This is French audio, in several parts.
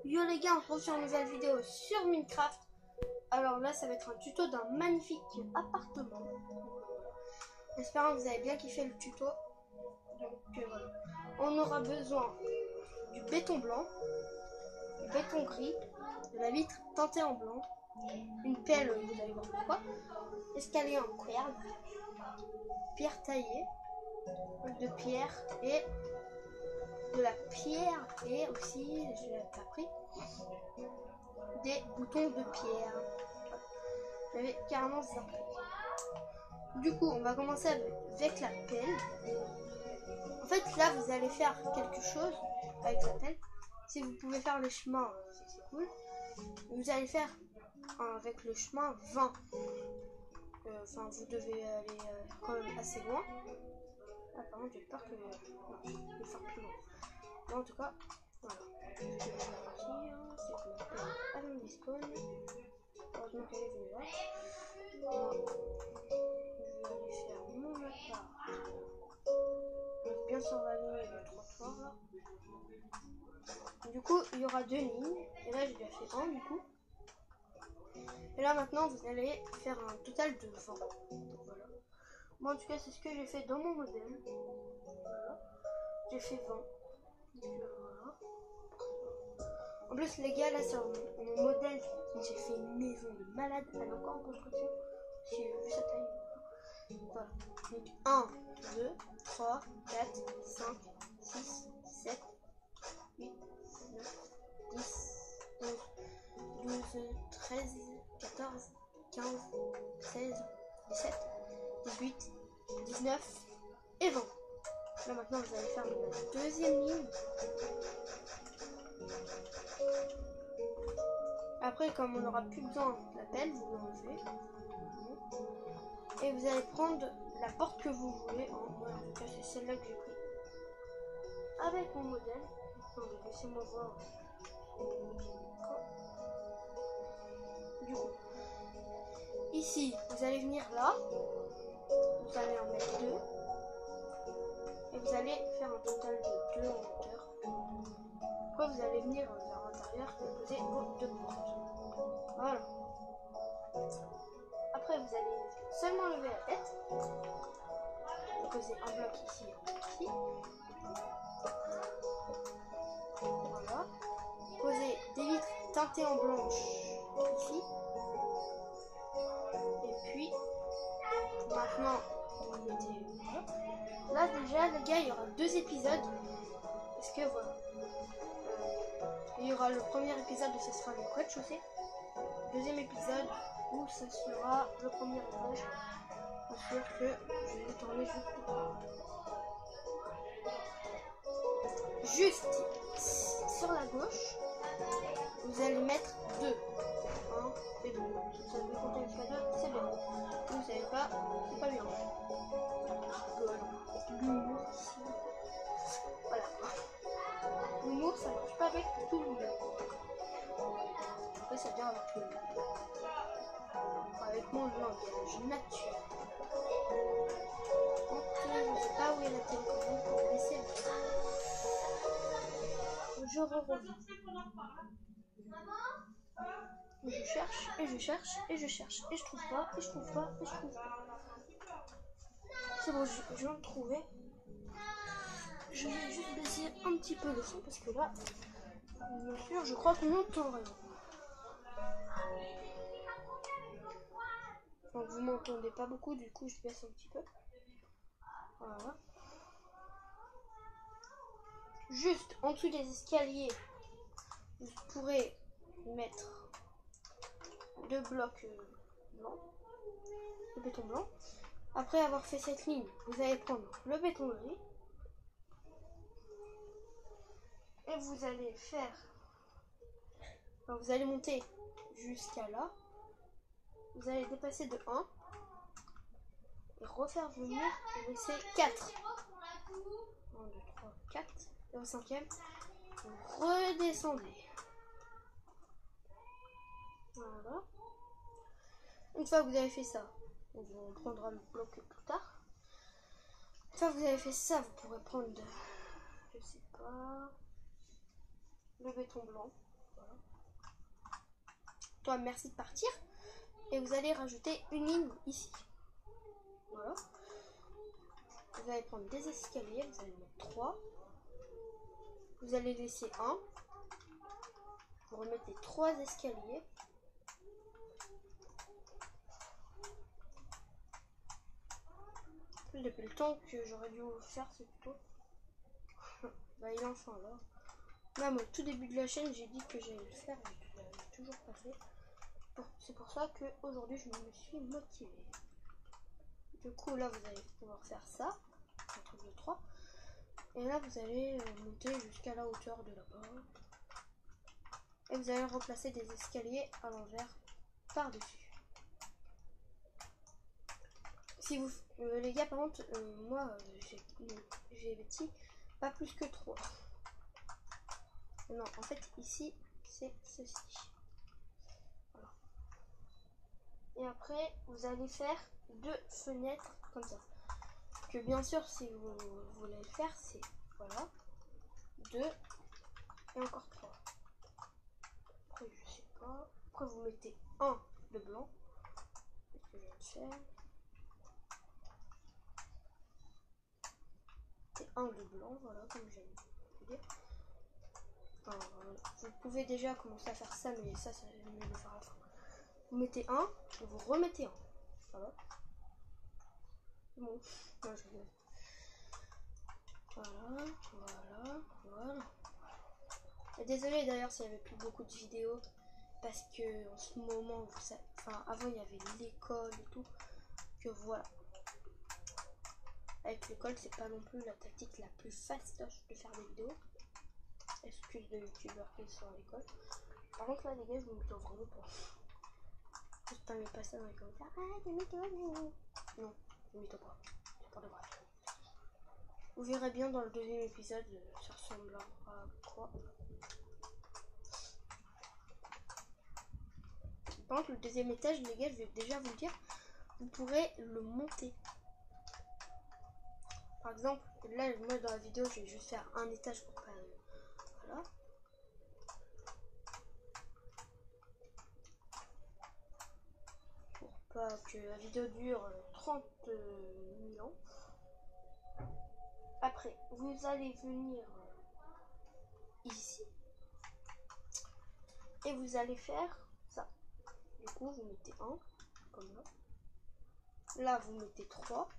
Yo les gars, on se retrouve sur une nouvelle vidéo sur Minecraft. Alors là, ça va être un tuto d'un magnifique appartement. J'espère que vous avez bien kiffé le tuto. Donc voilà. On aura besoin du béton blanc, du béton gris, de la vitre teintée en blanc, une pelle, vous allez voir pourquoi, escalier en cuir, pierre taillée, de pierre et de la pierre et aussi, je l'ai pas pris, des boutons de pierre. J'avais carrément zappé. Du coup, on va commencer avec la pelle. En fait, là, vous allez faire quelque chose avec la pelle. Si vous pouvez faire le chemin, c'est cool. Vous allez faire avec le chemin 20. Enfin, vous devez aller quand même assez loin. Ah, par contre, j'ai peur que je vais faire plus loin. Mais en tout cas, voilà. Ce que je vais faire ici, c'est que la pelle elle me spawn. Heureusement qu'elle est venue là. Moi, je vais aller faire mon appart. Donc, bien sur la ligne du trottoir là. Du coup, il y aura deux lignes. Et là, j'ai déjà fait un du coup. Et là, maintenant, vous allez faire un total de 20. Donc, voilà. Moi, en tout cas, c'est ce que j'ai fait dans mon modèle. Voilà. J'ai fait 20. Voilà. En plus, les gars, là, sur mon modèle, j'ai fait une maison de malade. Elle est encore en construction. Si j'ai vu sa taille. Voilà. Donc, 1, 2, 3, 4, 5, 6, 7, 8, 9, 10, 11, 12, 13, 14, 15, 16, 17, 18, 19 et 20. Là, maintenant, vous allez faire la deuxième ligne. Après, comme on n'aura plus besoin de la pelle, vous l'enlevez. Et vous allez prendre la porte que vous voulez. Moi, en tout cas, c'est celle-là que j'ai pris. Avec mon modèle. Attendez, laissez-moi voir. Du coup, ici, vous allez venir là. Vous allez en mettre 2. Et vous allez faire un total de 2 en hauteur. Après, vous allez venir vers l'intérieur et poser vos 2 portes. Voilà. Après, vous allez seulement lever la tête. Poser un bloc ici et un bloc ici. Voilà. Poser des vitres teintées en blanche ici. Et puis, maintenant, vous mettez voilà. Là, déjà, les gars, il y aura 2 épisodes. Parce que voilà. Il y aura le premier épisode où ce sera le rez-de-chaussée. Deuxième épisode où ce sera le premier étage. C'est sûr que je vais tourner juste pour ça. Juste sur la gauche, vous allez mettre 2. 1 et 2. Si ça veut compter jusqu'à 2, c'est bien. Si vous savez pas, c'est pas bien. L'humour ici. Voilà. L'humour, ça marche pas avec tout le monde. Après, ça vient avec tout le monde. Avec mon langage naturel. Donc, je ne sais pas où est la télécommande pour laisser le temps. Je reviens. Je cherche et je cherche et je cherche et je trouve pas et je trouve pas et je trouve pas. C'est bon, je viens de trouver. Je vais juste baisser un petit peu le son parce que là, bien sûr, je crois qu'on n'entend rien. Donc vous m'entendez pas beaucoup, du coup je baisse un petit peu. Voilà. Juste en dessous des escaliers, vous pourrez mettre 2 blocs blancs, de béton blanc. Après avoir fait cette ligne, vous allez prendre le béton gris. Et vous allez faire... Alors vous allez monter jusqu'à là. Vous allez dépasser de 1. Et refaire venir et laisser 4. 1, 2, 3, 4. Et au 5e, vous redescendez. Voilà. Une fois que vous avez fait ça, on prendra le bloc plus tard. Une fois que vous avez fait ça, vous pourrez prendre, je sais pas, le béton blanc. Voilà. Toi, merci de partir. Et vous allez rajouter une ligne ici. Voilà. Vous allez prendre des escaliers, vous allez mettre 3. Vous allez laisser 1. Vous remettez 3 escaliers. Depuis le temps que j'aurais dû vous faire ce tuto. Bah il est enfin là. Même au tout début de la chaîne, j'ai dit que j'allais le faire et je l'avais toujours pas fait. C'est pour ça qu'aujourd'hui je me suis motivée. Du coup là vous allez pouvoir faire ça. Un truc de 3. Et là vous allez monter jusqu'à la hauteur de là-bas. Et vous allez replacer des escaliers à l'envers par-dessus. Si vous, les gars, par contre, moi j'ai petit, pas plus que 3. Non, en fait, ici, c'est ceci. Voilà. Et après, vous allez faire 2 fenêtres comme ça. Que bien sûr, si vous voulez le faire, c'est voilà, 2 et encore 3. Après, je sais pas. Après, vous mettez un de blanc. C'est ce que je viens de faire. Un de blanc, voilà, comme j'aime dire. Enfin, vous pouvez déjà commencer à faire ça, mais ça c'est mieux de le faire à la fin. Vous mettez un, et vous remettez un. Voilà. Bon, non, je vais... Voilà, voilà, voilà. Et désolé d'ailleurs s'il n'y avait plus beaucoup de vidéos, parce que en ce moment, vous savez, enfin avant il y avait l'école et tout, que voilà. Avec l'école, c'est pas non plus la tactique la plus fastoche de faire des vidéos. Excuse de youtubeurs qui sont à l'école. Par contre là les gars, je vous m'étonne vraiment pas. Juste pas mettre pas ça dans les commentaires. Ah, t'es mytho, non. Non, je mytho pas. C'est pas de vrai. Vous verrez bien dans le deuxième épisode, ça ressemble à quoi. Par contre, le deuxième étage, les gars, je vais déjà vous le dire, vous pourrez le monter. Par exemple, là, moi dans la vidéo, je vais juste faire un étage pour pas. Voilà. Pour pas que la vidéo dure 30 000 ans. Après, vous allez venir ici. Et vous allez faire ça. Du coup, vous mettez 1, comme là. Là, vous mettez 3.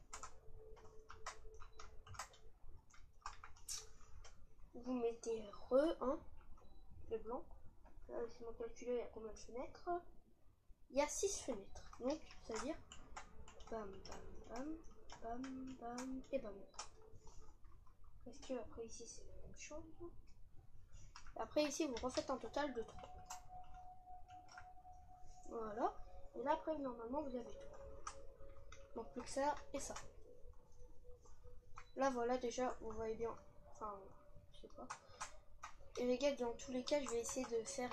Vous mettez re 1, le blanc. Là, laissez-moi calculer, il y a combien de fenêtres. Il y a 6 fenêtres. Donc, ça veut dire bam, bam, bam, bam, bam et bam. Est-ce que après ici, c'est la même chose? Après ici, vous refaites un total de 3. Voilà. Et là, après, normalement, vous avez tout. Donc, plus que ça et ça. Là, voilà, déjà, vous voyez bien. Enfin, je sais pas. Et les gars, dans tous les cas, je vais essayer de faire...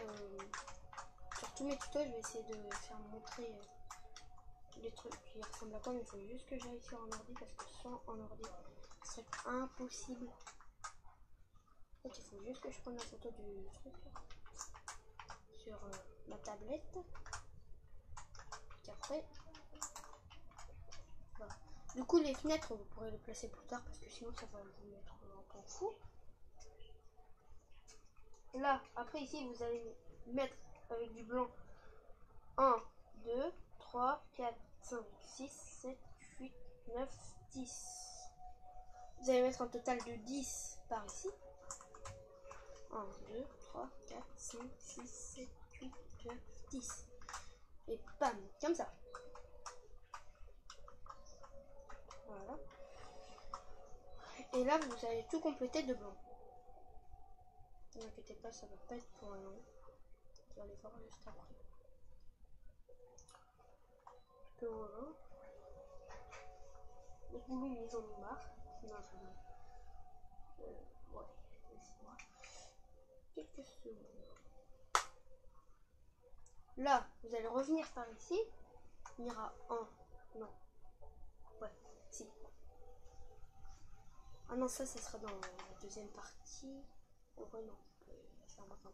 sur tous mes tutos, je vais essayer de faire montrer les trucs qui ressemblent à quoi. Mais il faut juste que j'aille sur un ordi, parce que sans un ordi, ce serait impossible. En fait, il faut juste que je prenne la photo du truc là, sur ma tablette. Et après... Voilà. Du coup, les fenêtres, vous pourrez les placer plus tard, parce que sinon, ça va vous mettre en temps fou. Là, après ici, vous allez mettre avec du blanc 1, 2, 3, 4, 5, 6, 7, 8, 9, 10. Vous allez mettre un total de 10 par ici. 1, 2, 3, 4, 5, 6, 7, 8, 9, 10. Et bam, comme ça. Voilà. Et là, vous allez tout compléter de blanc. Ne vous inquiétez pas, ça va pas être pour un an. Vous allez voir juste après. Que voilà. Les goulous, ils en ont marre. Non, ouais, laissez-moi quelques secondes. Là, vous allez revenir par ici. Il y aura un. Non. Ouais, si. Ah non, ça sera dans la deuxième partie. En vrai, non, on peut la faire maintenant.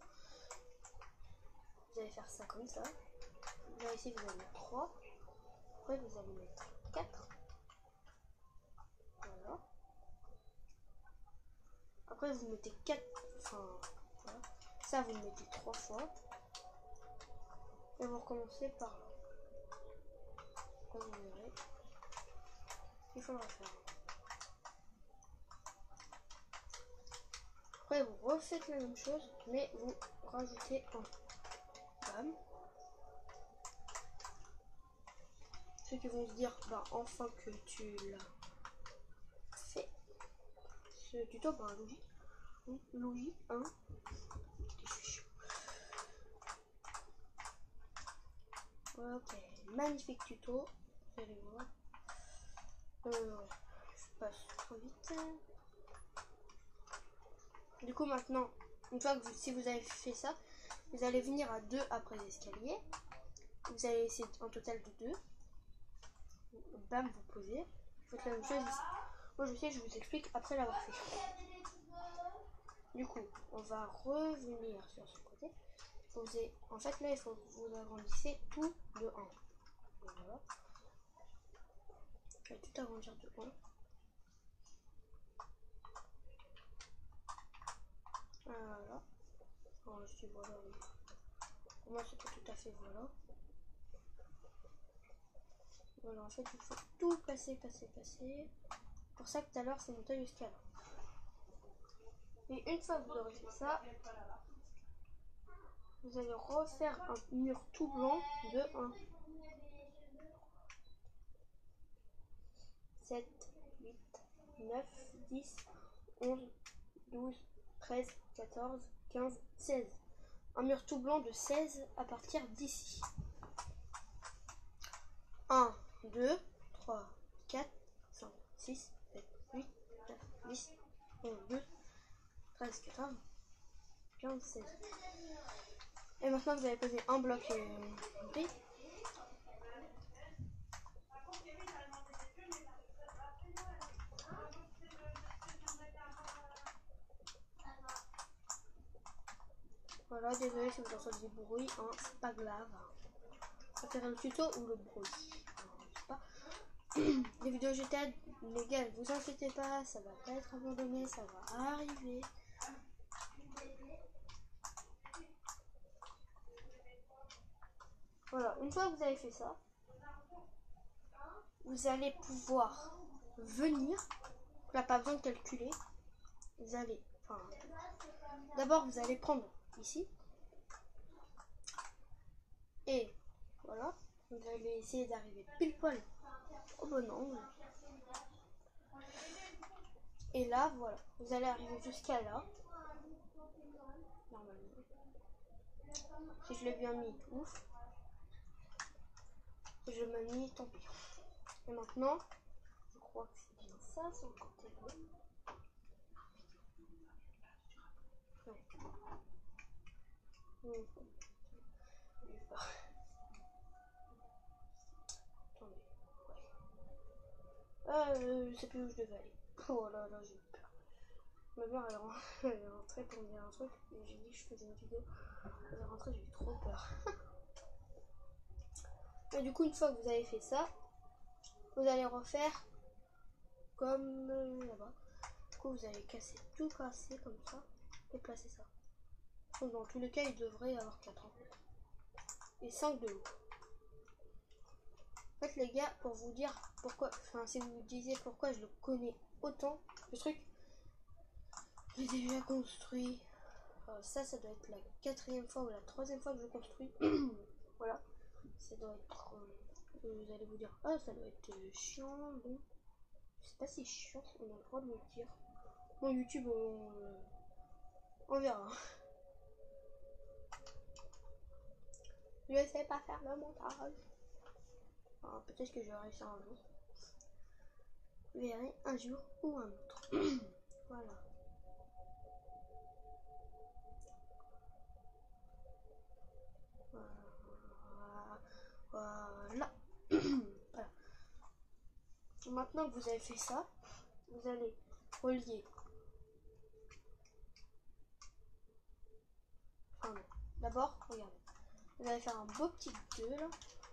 ça comme ça. Là ici vous avez 3. Après vous allez mettre 4. Voilà. Après vous mettez 4. Enfin voilà. Ça vous le mettez 3 fois. Et vous recommencez par là. Comme vous verrez. Il faut le refaire. Après vous refaites la même chose, mais vous rajoutez un bam. Ceux qui vont se dire, bah enfin que tu l'as fait. Ce tuto, bah Louis 1. Ok, magnifique tuto. Vous allez voir. Je passe trop vite. Du coup maintenant, une fois que si vous avez fait ça, vous allez venir à 2 après l'escalier. Vous allez essayer un total de 2. Bam, vous posez. Vous faites la même chose ici. Moi je sais, je vous explique après l'avoir fait. Du coup, on va revenir sur ce côté. En fait là, il faut que vous agrandissez tout de 1. Voilà. Je vais tout agrandir de 1. Voilà. Alors, je dis voilà. Pour moi, c'est pas tout à fait voilà. Voilà, en fait, il faut tout passer. Pour ça que tout à l'heure, c'est monté jusqu'à là. Et une fois que vous aurez fait ça, vous allez refaire un mur tout blanc de 1. 7, 8, 9, 10, 11, 12, 13, 14, 15, 16. Un mur tout blanc de 16 à partir d'ici. 1, 2, 3, 4, 5, 6, 7, 8, 9, 10, 11, 12, 13, 14, 15, 16. Et maintenant vous allez poser un bloc gris. Voilà, désolé si vous entendez du bruit, hein, c'est pas grave. Ça fait le tuto ou le bruit. Je sais pas. Les vidéos GTA, les gars, vous inquiétez pas, ça va pas être abandonné, ça va arriver. Voilà, une fois que vous avez fait ça, vous allez pouvoir venir. Là, pas besoin de calculer. Vous allez, d'abord vous allez prendre ici. Et voilà, vous allez essayer d'arriver pile poil au bon angle. Et là, voilà, vous allez arriver jusqu'à là. Normalement. Si je l'ai bien mis, ouf. Si je m'ai mis, tant pis. Et maintenant, je crois que c'est bien ça, c'est encore terrible. Ouais. Attendez, je sais plus où je devais aller. Oh là là, j'ai peur. Ma mère elle est rentrée pour me dire un truc et j'ai dit que je faisais une vidéo. Elle est rentrée, j'ai eu trop peur. Et du coup, une fois que vous avez fait ça, vous allez refaire comme là-bas. Du coup, vous allez tout casser comme ça et placer ça. Donc, dans tous les cas, il devrait y avoir 4 ans. Et 5 de haut. En fait, les gars, pour vous dire pourquoi, si vous vous disiez pourquoi je le connais autant, le truc, j'ai déjà construit. Ça doit être la 4e fois ou la 3e fois que je construis. Voilà. Ça doit être. Vous allez vous dire, ah, ça doit être chiant. Bon. Je sais pas si chiant, on a le droit de le dire. Bon, YouTube, on verra. Je sais pas faire le montage. Peut-être que je vais réussir un jour. Vous verrez un jour ou un autre. Voilà. Voilà. Voilà. Maintenant que vous avez fait ça, vous allez relier. D'abord, regardez. Vous allez faire un beau petit 2 là.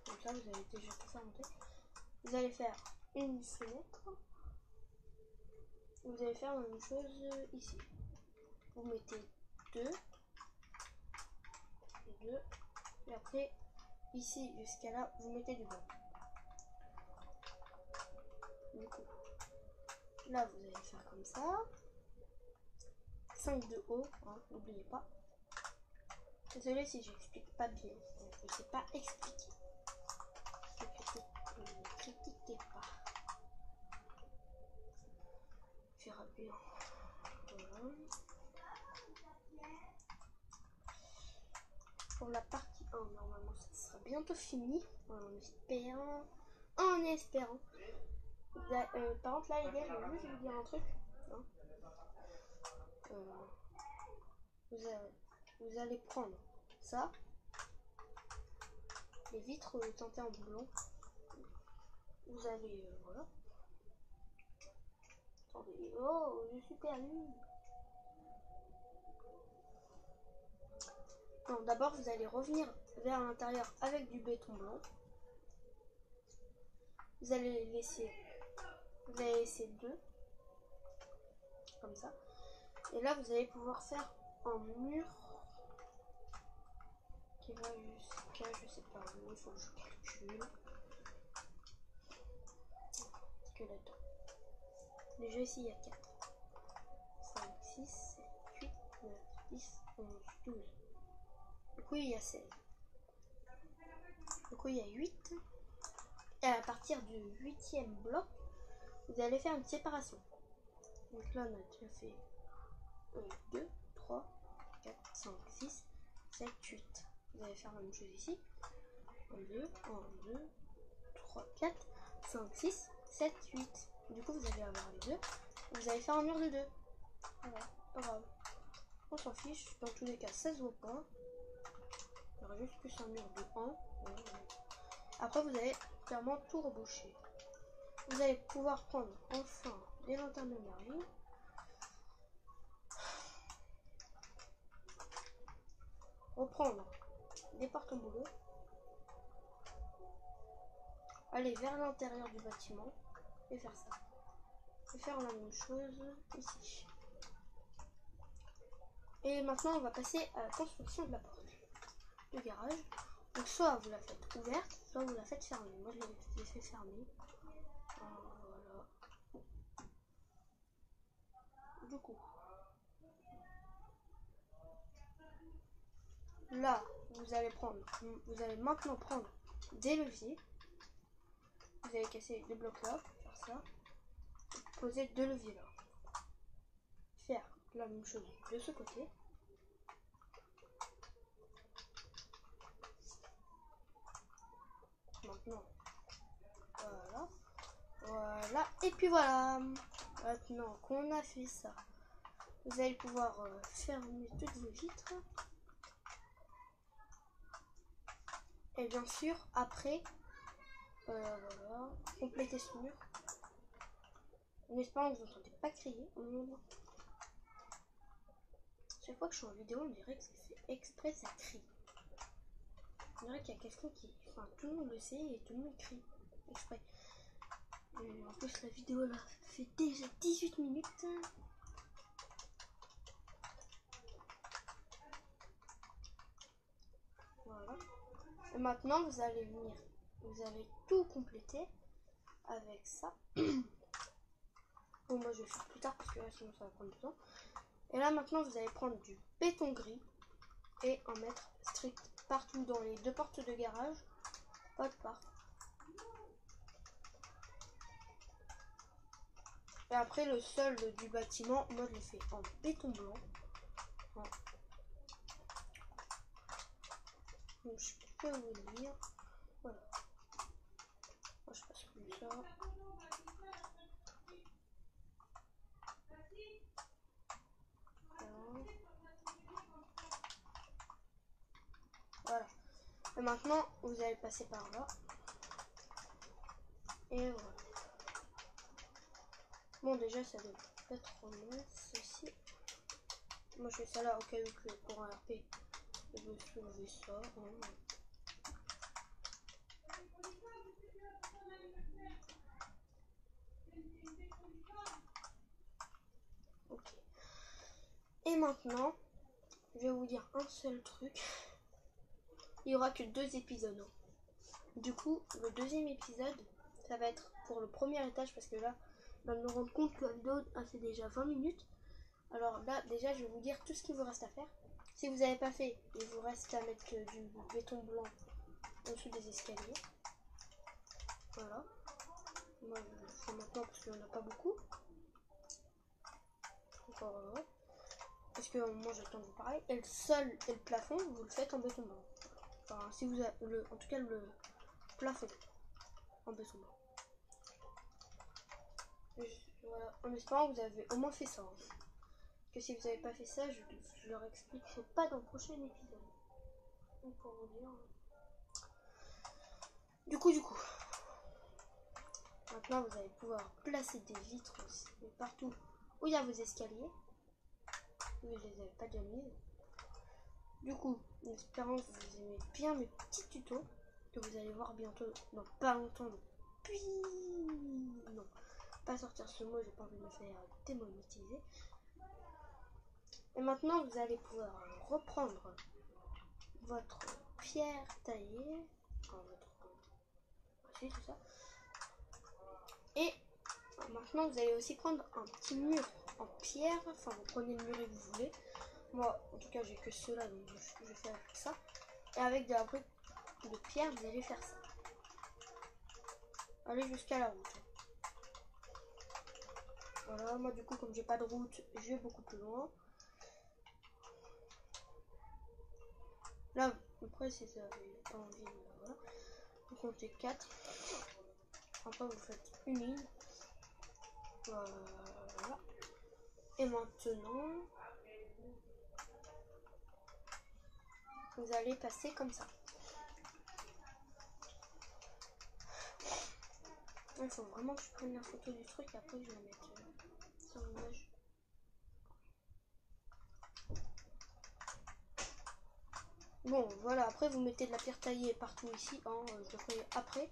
Comme ça, vous allez déjà tout faire monter. Vous allez faire une fenêtre. Vous allez faire la même chose ici. Vous mettez 2 et 2. Et après, ici jusqu'à là, vous mettez du blanc. Du coup, là, vous allez faire comme ça. 5 de haut, hein, n'oubliez pas. Désolée si j'explique pas bien. Je ne sais pas expliquer. Ne critiquez pas. On verra bien. Voilà. Pour la partie 1, normalement, ça sera bientôt fini. En espérant. En espérant. Par contre, là, les gars, je vais juste vous dire un truc. Hein. Vous allez prendre ça. Les vitres teintées en blanc. Vous allez. Voilà. Attendez. Oh, je suis perdu. Non, d'abord, vous allez revenir vers l'intérieur avec du béton blanc. Vous allez laisser 2. Comme ça. Et là, vous allez pouvoir faire un mur qui va jusqu'à, je sais pas où, il faut que je calcule. Que là-dedans. Déjà ici, il y a 4, 5, 6, 7, 8, 9, 10, 11, 12. Du coup, il y a 16. Du coup, il y a 8. Et à partir du 8e bloc, vous allez faire une séparation. Donc là, on a déjà fait 2, 3, 4, 5, 6, 7, 8. Vous allez faire la même chose ici. 1, 2, 3, 4, 5, 6, 7, 8. Du coup, vous allez avoir les 2. Vous allez faire un mur de 2. Voilà, pas grave. On s'en fiche. Dans tous les cas, ça se voit pas. Il y aura juste plus un mur de 1. Après, vous allez clairement tout reboucher. Vous allez pouvoir prendre enfin des lanternes de marine. Reprendre des porte-boulots. Aller vers l'intérieur du bâtiment et faire ça. Et faire la même chose ici. Et maintenant, on va passer à la construction de la porte de garage. Donc, soit vous la faites ouverte, soit vous la faites fermée. Moi, je l'ai fait fermer. Voilà. Du coup, là, vous allez maintenant prendre des leviers. Vous allez casser les blocs là, faire ça. Poser 2 leviers là. Faire la même chose de ce côté. Maintenant, voilà. Voilà. Et puis voilà. Maintenant qu'on a fait ça, vous allez pouvoir fermer toutes vos vitres. Et bien sûr, après, voilà, compléter ce mur. En espérant que vous n'entendez pas crier. Chaque fois que je suis en vidéo, on dirait que c'est fait exprès, ça crie. On dirait qu'il y a quelqu'un qui... Enfin, tout le monde le sait et tout le monde crie exprès. Et en plus, la vidéo là fait déjà 18 minutes. Voilà. Et maintenant, vous allez venir, vous allez tout compléter avec ça. Bon, moi je vais faire plus tard parce que là, sinon ça va prendre du temps. Et là, maintenant, vous allez prendre du béton gris et en mettre strict partout dans les 2 portes de garage. Pas de part. Et après, le sol du bâtiment, moi je l'ai fait en béton blanc. Donc, je peux vous dire. Voilà. Moi, je passe comme ça. Voilà. Et maintenant, vous allez passer par là. Et voilà. Bon, déjà, ça doit être trop long, ceci. Moi, je fais ça là au cas où que pour un RP, Je vais soulever ça. Ok. Et maintenant, je vais vous dire un seul truc. Il n'y aura que 2 épisodes. Du coup, le deuxième épisode, ça va être pour le premier étage parce que là, je viens de me rendre compte que la vidéo a fait déjà 20 minutes. Alors là, déjà, je vais vous dire tout ce qu'il vous reste à faire. Si vous n'avez pas fait, il vous reste à mettre du béton blanc en dessous des escaliers. Voilà. Moi, je le fais maintenant parce qu'il n'y en a pas beaucoup. Encore heureux. Parce que moi, j'ai le temps de vous parler. Et le sol et le plafond, vous le faites en béton blanc. Enfin, si vous avez en tout cas le plafond en béton blanc. Voilà. En espérant que vous avez au moins fait ça. Que si vous n'avez pas fait ça, je leur expliquerai pas dans le prochain épisode. Donc pour vous dire. Du coup. Maintenant, vous allez pouvoir placer des vitres aussi, partout où il y a vos escaliers. Vous ne les avez pas déjà mis. Du coup, en espérant que vous aimez bien mes petits tutos, que vous allez voir bientôt, dans pas longtemps, puis non, pas sortir ce mot, j'ai pas envie de me faire démonétiser. Et maintenant, vous allez pouvoir reprendre votre pierre taillée, enfin, voici tout ça. Et maintenant, vous allez aussi prendre un petit mur en pierre, enfin vous prenez le mur que vous voulez. Moi, en tout cas, j'ai que cela, donc je vais faire ça. Et avec de la brique de pierre, vous allez faire ça. Allez jusqu'à la route. Voilà, moi du coup, comme j'ai pas de route, je vais beaucoup plus loin. Là, après, si vous n'avez pas envie, voilà. Vous comptez 4. Après, vous faites une ligne. Voilà. Et maintenant, vous allez passer comme ça. Il faut vraiment que je prenne la photo du truc et après je vais la mettre sur l'image. Bon, voilà, après vous mettez de la pierre taillée partout ici. Hein, je le ferai après.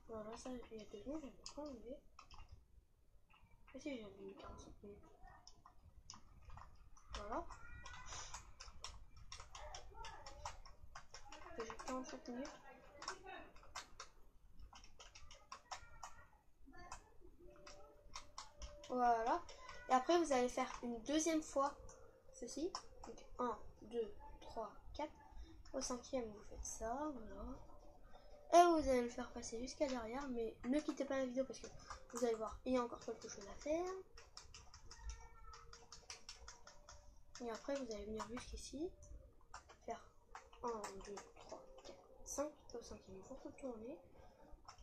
Voilà, ça, il y a 2 secondes, j'avais pas enlevé. Et si j'ai mis 45 minutes. Voilà. J'ai 45 minutes. Voilà. Et après, vous allez faire une deuxième fois ceci. Donc 1, 2, 3, 4. Au 5e, vous faites ça. Voilà. Et vous allez le faire passer jusqu'à derrière. Mais ne quittez pas la vidéo parce que vous allez voir, il y a encore quelque chose à faire. Et après, vous allez venir jusqu'ici. Faire 1, 2, 3, 4, 5. Au 5e, vous retournez.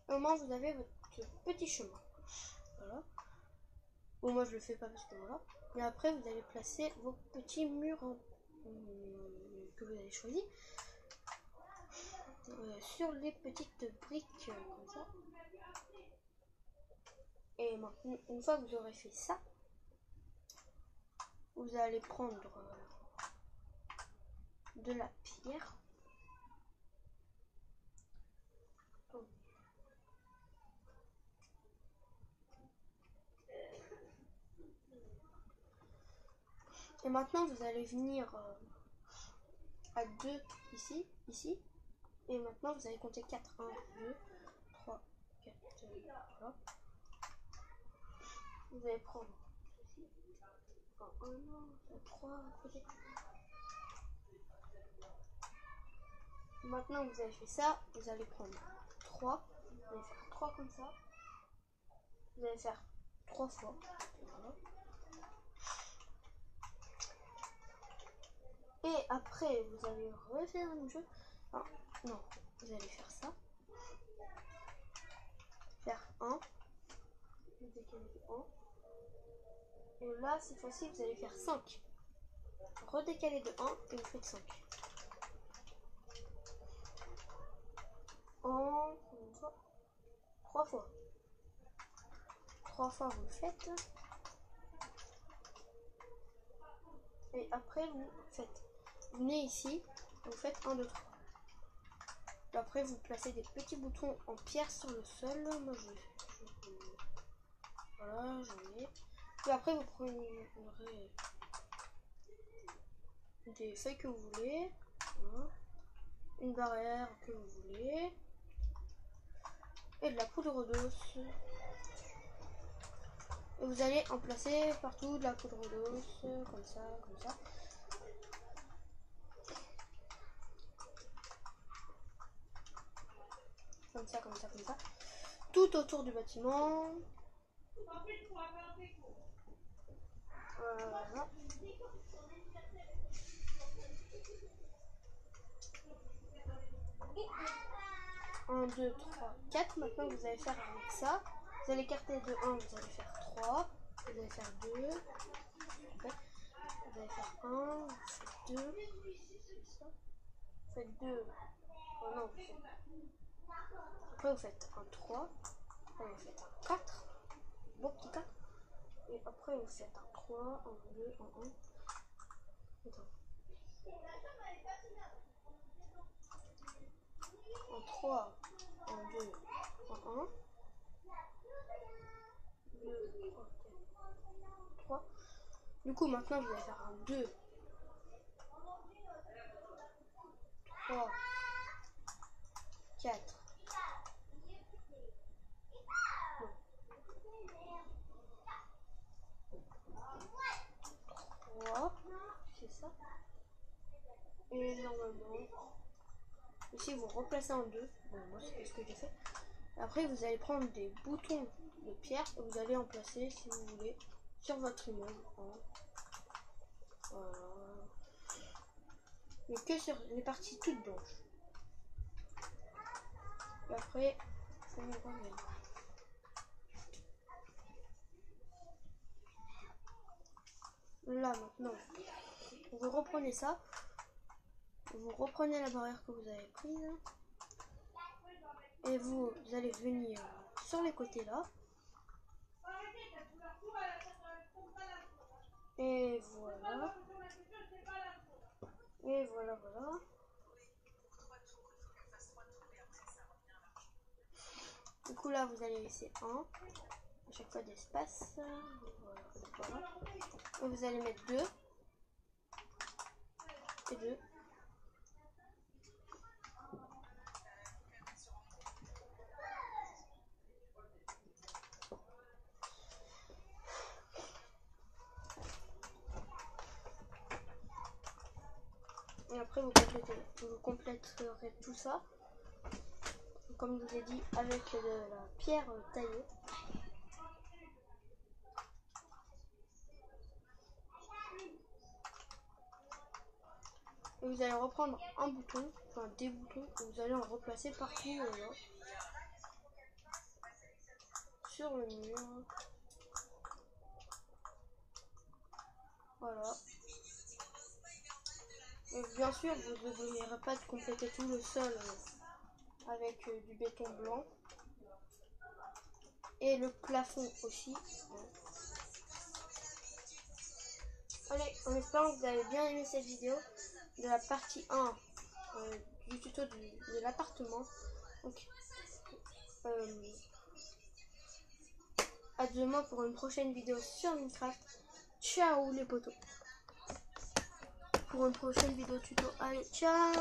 Et au moins, vous avez votre petit chemin. Voilà. Bon, moi je le fais pas parce que voilà. Et après, vous allez placer vos petits murs que vous avez choisi sur les petites briques comme ça. Et maintenant, une fois que vous aurez fait ça, vous allez prendre de la pierre. Et maintenant, vous allez venir à 2 ici, ici. Et maintenant, vous allez compter 4. 1, 2, 3, 4, voilà. Vous allez prendre ceci. Enfin, 1, 2, 3, peut-être. Maintenant, vous avez fait ça. Vous allez prendre 3. Vous allez faire 3 comme ça. Vous allez faire 3 fois. Voilà. Et après, vous allez refaire la même chose. Enfin, non, vous allez faire ça. Faire 1. Vous décalez de 1. Et là, cette fois-ci, vous allez faire 5. Redécaler de 1 et vous faites 5. En 3 fois. 3 fois, vous le faites. Et après, vous faites. Vous venez ici. Vous faites 1, 2, 3. Et après, vous placez des petits boutons en pierre sur le sol. Moi, voilà, j'en ai. Et après, vous prendrez des feuilles que vous voulez. Voilà. Une barrière que vous voulez. Et de la poudre d'os. Et vous allez en placer partout de la poudre d'os. Comme ça, comme ça. Comme ça, comme ça, comme ça. Tout autour du bâtiment. Voilà. 1, 2, 3, 4. Maintenant, vous allez faire avec ça. Vous allez écarter de 1, vous allez faire 3. Vous allez faire 2. Vous allez faire 1, vous faites 2. Vous faites 2. Oh non, vous faites... Après, vous faites un 3. Après, vous faites un 4. Bon petit 4. Et après, vous faites un 3, un 2, un 1. Attends. Un 3, un 2, un 1. 2, 3, 4, 3. Du coup, maintenant, vous allez faire un 2, 3, 4. C'est ça. Et normalement, ici vous replacez en 2. Bon, moi c'est ce que j'ai fait. Après, vous allez prendre des boutons de pierre et vous allez en placer, si vous voulez, sur votre immeuble. Voilà. Mais que sur les parties toutes blanches. Et après, ça va revenir. Là maintenant, vous reprenez ça. Vous reprenez la barrière que vous avez prise. Et vous allez venir sur les côtés là. Et voilà. Et voilà, voilà. Du coup là, vous allez laisser 1. À chaque fois d'espace. Voilà. Et vous allez mettre 2. Et 2. Et après, vous compléterez tout ça, comme je vous ai dit, avec de la pierre taillée. Et vous allez reprendre un bouton, enfin des boutons, et vous allez en replacer partout là, sur le mur. Voilà. Et bien sûr, vous n'oublierez pas de compléter tout le sol avec du béton blanc. Et le plafond aussi. Allez, en espérant que vous avez bien aimé cette vidéo de la partie 1 du tuto de l'appartement. Donc, à demain pour une prochaine vidéo sur Minecraft. Ciao les potos. Pour une prochaine vidéo tuto. Allez, ciao!